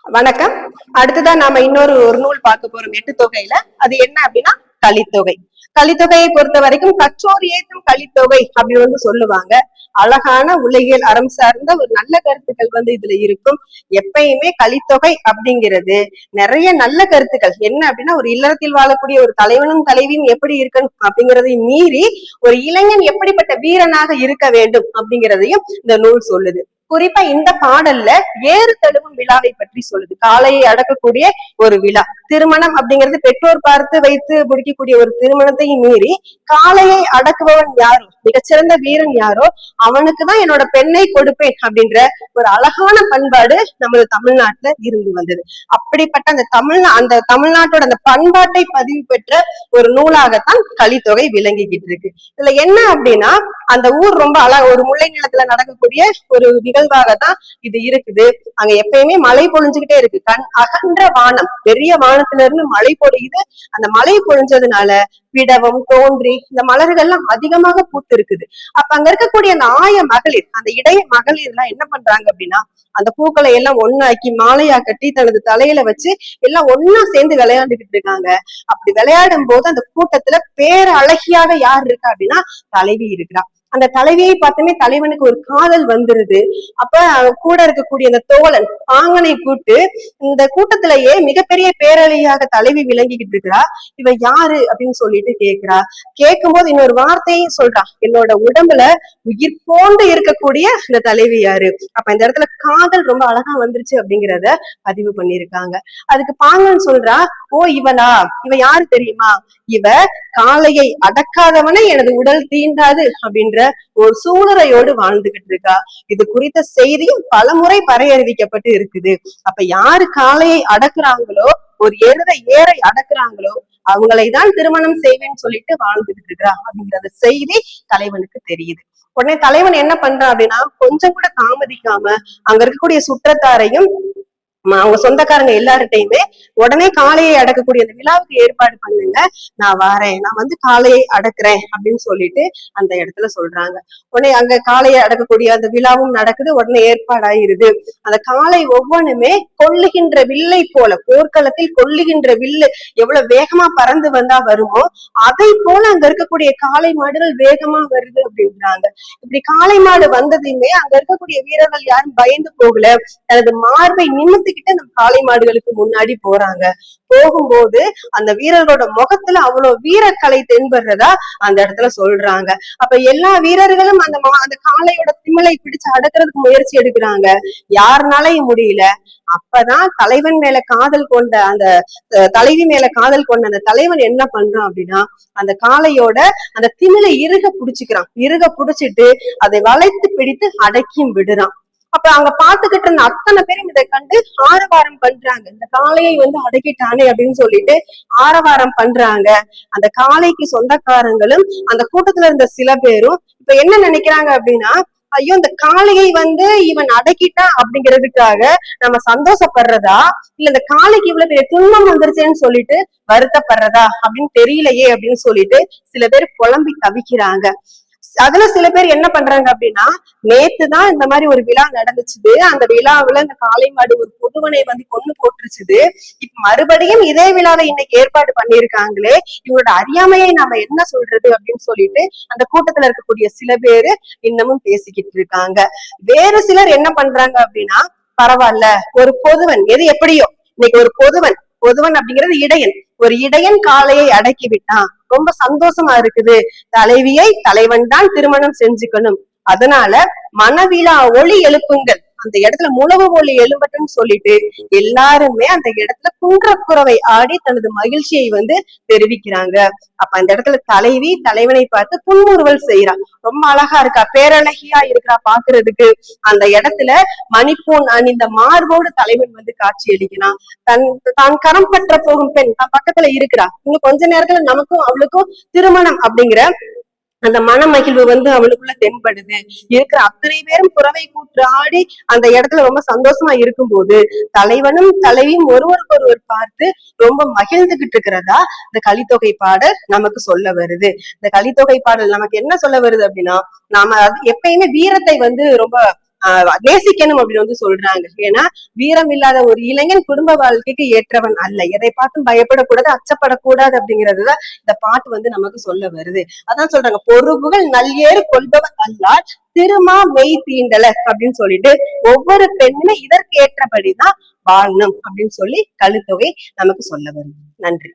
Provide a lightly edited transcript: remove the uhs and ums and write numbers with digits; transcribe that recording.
வணக்கம். அடுத்ததான் நாம ஒரு நூல் பார்க்க போறோம் எட்டு தொகையில. அது என்ன அப்படின்னா கலித்தொகை. கலித்தொகையை பொறுத்த வரைக்கும் கற்றோர் ஏத்தும் கலித்தொகை அப்படின்னு சொல்லுவாங்க. அழகான உலகியல் அறம் சார்ந்த ஒரு நல்ல கருத்துக்கள் இதுல இருக்கும். எப்பயுமே கலித்தொகை அப்படிங்கிறது நிறைய நல்ல கருத்துக்கள் என்ன அப்படின்னா, ஒரு இல்லறத்தில் வாழக்கூடிய ஒரு தலைவனும் தலைவியும் எப்படி இருக்கணும் அப்படிங்கிறதை மீறி ஒரு இளைஞன் எப்படிப்பட்ட வீரனாக இருக்க வேண்டும் அப்படிங்கிறதையும் இந்த நூல் சொல்லுது. குறிப்பா இந்த பாடல்ல ஏறு தழுவும் விழாவை பற்றி சொல்லுது. காளையை அடக்கக்கூடிய ஒரு விழா. திருமணம் அப்படிங்கிறது பெற்றோர் பார்த்து வைத்து முடிக்கக்கூடிய ஒரு திருமணத்தையும் மீறி காளையை அடக்குபவன் யாரோ, மிகச்சிறந்த வீரன் யாரோ அவனுக்குதான் என்னோட பெண்ணை கொடுப்பேன் அப்படின்ற ஒரு அழகான பண்பாடு நமது தமிழ்நாட்டுல இருந்து வந்தது. அப்படிப்பட்ட அந்த தமிழ்நாட்டோட அந்த பண்பாட்டை பதிவு பெற்ற ஒரு நூலாகத்தான் கலித்தொகை விளங்கிக்கிட்டு இருக்கு. இதுல என்ன அப்படின்னா, அந்த ஊர் ரொம்ப ஒரு முல்லை நிலத்துல நடக்கக்கூடிய ஒரு நிகழ்வாகத்தான் இது இருக்குது. அங்க எப்பயுமே மழை பொழிஞ்சுக்கிட்டே இருக்கு. அகன்ற வானம், பெரிய வானத்துல இருந்து மழை பொழியுது. அந்த மழை பொழிஞ்சதுனால பிடவம், தோன்றி இந்த மலர்கள்லாம் அதிகமாக பூத்து இருக்குது. அப்ப அங்க இருக்கக்கூடிய அந்த ஆய மகளிர், அந்த இடைய மகளிர் எல்லாம் என்ன பண்றாங்க அப்படின்னா, அந்த பூக்களை எல்லாம் ஒன்னாக்கி மாலையா கட்டி தனது தலையில வச்சு எல்லாம் ஒன்னா சேர்ந்து விளையாண்டுகிட்டு இருக்காங்க. அப்படி விளையாடும் போது அந்த கூட்டத்துல பேரழகியாக யார் இருக்கா அப்படின்னா தலைவி இருக்கிறா. அந்த தலைவியை பார்த்துமே தலைவனுக்கு ஒரு காதல் வந்துருது. அப்ப கூட இருக்கக்கூடிய அந்த தோழன் பாங்கனை கூட்டு இந்த கூட்டத்திலேயே மிகப்பெரிய பேரழியாக தலைவி விளங்கிக்கிட்டு இருக்கிறா. இவ யாரு அப்படின்னு சொல்லிட்டு கேக்குறா. கேட்கும் போது இன்னொரு வார்த்தையும் சொல்றா, என்னோட உடம்புல உயிர் போன்று இருக்கக்கூடிய இந்த தலைவி யாரு. அப்ப இந்த இடத்துல காதல் ரொம்ப அழகா வந்துருச்சு அப்படிங்கிறத பதிவு பண்ணிருக்காங்க. அதுக்கு பாங்கன் சொல்றா, ஓ இவளா, இவ யாரு தெரியுமா, இவ காளையை அடக்காதவனை எனது உடல் தீண்டாது அப்படின்ற ஒரு சூளுரையோடு வாழ்ந்துகிட்டு இருக்கா. இது குறித்த செய்தியும் பலமுறை பறையறிவிக்கப்பட்டு இருக்குது. அப்ப யாரு காளையை அடக்குறாங்களோ, ஒரு ஏரை அடக்குறாங்களோ அவங்களைதான் திருமணம் செய்வேன்னு சொல்லிட்டு வாழ்ந்துகிட்டு இருக்கிறா அப்படிங்கிற செய்தி தலைவனுக்கு தெரியுது. உடனே தலைவன் என்ன பண்றான் அப்படின்னா, கொஞ்சம் கூட தாமதிக்காம அங்க இருக்கக்கூடிய சுற்றத்தாரையும் அவங்க சொந்தக்காரங்க எல்லார்ட்டையுமே உடனே காளையை அடக்கக்கூடிய அந்த விழாவுக்கு ஏற்பாடு பண்ணுங்க, நான் வாரேன், நான் காளையை அடக்குறேன் அப்படின்னு சொல்லிட்டு அந்த இடத்துல சொல்றாங்க. உடனே அங்க காளையை அடக்கக்கூடிய அந்த விழாவும் நடக்குது. உடனே ஏற்பாடாயிருது. அந்த காளை ஒவ்வொன்றுமே கொல்லுகின்ற வில்லை போல, போர்க்களத்தில் கொல்லுகின்ற வில்லு எவ்வளவு வேகமா பறந்து வந்தா வருமோ அதை போல அங்க இருக்கக்கூடிய காளை மாடுகள் வேகமா வருது அப்படின்றாங்க. இப்படி காளை மாடு வந்ததையுமே அங்க இருக்கக்கூடிய வீரர்கள் யாரும் பயந்து போகல, தனது மார்பை நிமித்திக்கிட்டு நம்ம காளை மாடுகளுக்கு முன்னாடி போறாங்க. போகும்போது அந்த வீரர்களோட முகத்துல அவ்வளவு வீரக்கலை தென்படுறதா அந்த இடத்துல சொல்றாங்க. அப்ப எல்லா வீரர்களும் அந்த காளையோட திமிலை பிடிச்சு அடக்குறதுக்கு முயற்சி எடுக்கிறாங்க. யாருனாலையும் முடியல. அப்பதான் தலைவன் மேல காதல் கொண்ட அந்த தலைவி மேல காதல் கொண்ட அந்த தலைவன் என்ன பண்றான் அப்படின்னா, அந்த காளையோட அந்த திமிலை இறுக புடிச்சிட்டு அதை வளைத்து பிடித்து அடக்கியும் விடுறான். அப்ப அங்க பாத்துக்கிட்டு இருந்த அத்தனை பேரும் இதை கண்டு ஆரவாரம் பண்றாங்க. இந்த காளையை அடக்கிட்டானே அப்படின்னு சொல்லிட்டு ஆரவாரம் பண்றாங்க. அந்த காளைக்கு சொந்தக்காரங்களும் அந்த கூட்டத்துல இருந்த சில பேரும் இப்ப என்ன நினைக்கிறாங்க அப்படின்னா, ஐயோ இந்த காளையை இவன் அடக்கிட்டான் அப்படிங்கிறதுக்காக நம்ம சந்தோஷப்படுறதா, இல்ல இந்த காளைக்கு இவ்வளவு பெரிய துன்பம் வந்துருச்சேன்னு சொல்லிட்டு வருத்தப்படுறதா அப்படின்னு தெரியலையே அப்படின்னு சொல்லிட்டு சில பேர் புலம்பி தவிக்கிறாங்க. அதுல சில பேர் என்ன பண்றாங்க அப்படின்னா, நேத்துதான் இந்த மாதிரி ஒரு விழா நடந்துச்சுது, அந்த விழாவுல இந்த காளை மாடு ஒரு பொதுவனை கொண்டு போட்டுருச்சுது, இப்ப மறுபடியும் இதே விழாவை இன்னைக்கு ஏற்பாடு பண்ணிருக்காங்களே, இவங்களோட அறியாமையை நாம என்ன சொல்றது அப்படின்னு சொல்லிட்டு அந்த கூட்டத்துல இருக்கக்கூடிய சில பேரு இன்னமும் பேசிக்கிட்டு இருக்காங்க. வேறு சிலர் என்ன பண்றாங்க அப்படின்னா, பரவாயில்ல ஒரு பொதுவன் எது எப்படியோ, இன்னைக்கு ஒரு பொதுவன் அப்படிங்கிறது இடையன், ஒரு இடையன் காளையை அடக்கி விட்டான், ரொம்ப சந்தோஷமா இருக்குது, தலைவியை தலைவன் தான் திருமணம் செஞ்சுக்கணும், அதனால மனவிழா ஒளி எழுப்புங்கள், அந்த இடத்துல முழவு ஒளி எழும்பட்டுன்னு சொல்லிட்டு எல்லாருமே அந்த இடத்துல குன்றக்குறவை ஆடி தனது மகிழ்ச்சியை தெரிவிக்கிறாங்க. அப்ப அந்த இடத்துல தலைவி தலைவனை பார்த்து புன்முறுவல் செய்யறா. ரொம்ப அழகா இருக்கா, பேரழகியா இருக்கிறா பாக்குறதுக்கு. அந்த இடத்துல மணிப்பூன் அணிந்த மார்போடு தலைவன் காட்சி அளிக்கிறான். தான் கரம் பற்ற போகும் பெண் தான் பக்கத்துல இருக்கிறா. இன்னும் கொஞ்ச நேரத்துல நமக்கும் அவளுக்கும் திருமணம் அப்படிங்கிற அந்த மன மகிழ்வு அவளுக்குள்ள தென்படுது. இருக்கிற அத்தனை பேரும் புறவை கூற்று ஆடி அந்த இடத்துல ரொம்ப சந்தோஷமா இருக்கும் போது தலைவனும் தலைவியும் ஒருவருக்கு ஒருவர் பார்த்து ரொம்ப மகிழ்ந்துகிட்டு இருக்கிறதா இந்த கலித்தொகை பாடல் நமக்கு சொல்ல வருது. இந்த கலித்தொகை பாடல் நமக்கு என்ன சொல்ல வருது அப்படின்னா, நாம எப்பயுமே வீரத்தை ரொம்ப நேசிக்கணும் அப்படின்னு வந்து சொல்றாங்க. ஏன்னா வீரம் இல்லாத ஒரு இளைஞன் குடும்ப வாழ்க்கைக்கு ஏற்றவன் அல்ல. எதை பார்த்தும் பயப்படக்கூடாது, அச்சப்படக்கூடாது அப்படிங்கறதுதான் இந்த பாட்டு வந்து நமக்கு சொல்ல வருது. அதான் சொல்றாங்க, பொறுப்புகள் நல்லேறு கொள்பவர் அல்லால் திருமா மெய் தீண்டல அப்படின்னு சொல்லிட்டு ஒவ்வொரு பெண்ணுமே இதற்கு ஏற்றபடிதான் வாழணும் அப்படின்னு சொல்லி கலித்தொகை நமக்கு சொல்ல வருது. நன்றி.